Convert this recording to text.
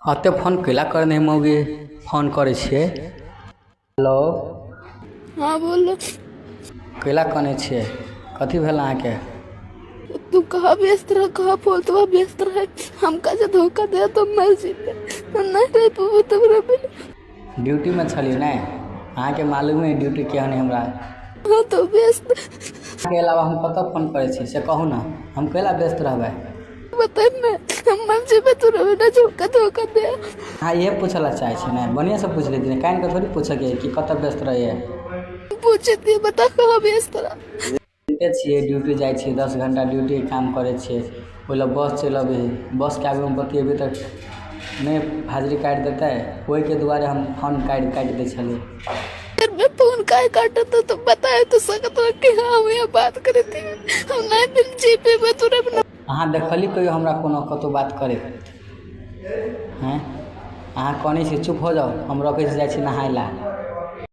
अते फोन कैला करने मौगी फोन करे छिए। हेलो हाँ बोलो। कैला कने छिए, कथी भेल अहाँके? तू कहाँ व्यस्त रह, कहाँ फोटवा व्यस्त रहे। हमका जो धोखा दे तो मर्जी पे नहीं रह तू तब रहे। ड्यूटी में छली ने, अहाँके मालूम है ड्यूटी केहन है हमरा। हाँ तो व्यस्त के अलावा हम कतऽ फोन करे छी से कहू ना, हम कैला व्यस्त रहबै? बता ना, हम मर्जी पे तू रहे ना, झोंका धोखा दे। हाँ ये पूछला चाहे छी ने, बढ़िया से पूछ लेती ने, कान के थोड़ी पूछे के कि कतऽ व्यस्त रहिए। पूछती बता कहाँ व्यस्त रह। देखते छिए ड्यूटी जाइ छी, 10 घंटा ड्यूटी काम करे छिए, ओहि बस चल अभी, बस के आगे में बतियेबे तक नहीं हाजिरी काट देते, ओहि के दुआरे हम फोन काट दे छली। फिर मैं फोन का काटा तो बताए तो सकत रह कि हाँ हम ये बात करे थे। हम नहीं दिन जी पे मैं तू रहे। अहाँ देखली कहियो हमरा कोनो कतौ बात करे हैं? अहाँ कहने छी चुप हो जाओ, हम रखे से जाइ छी नहाय ला।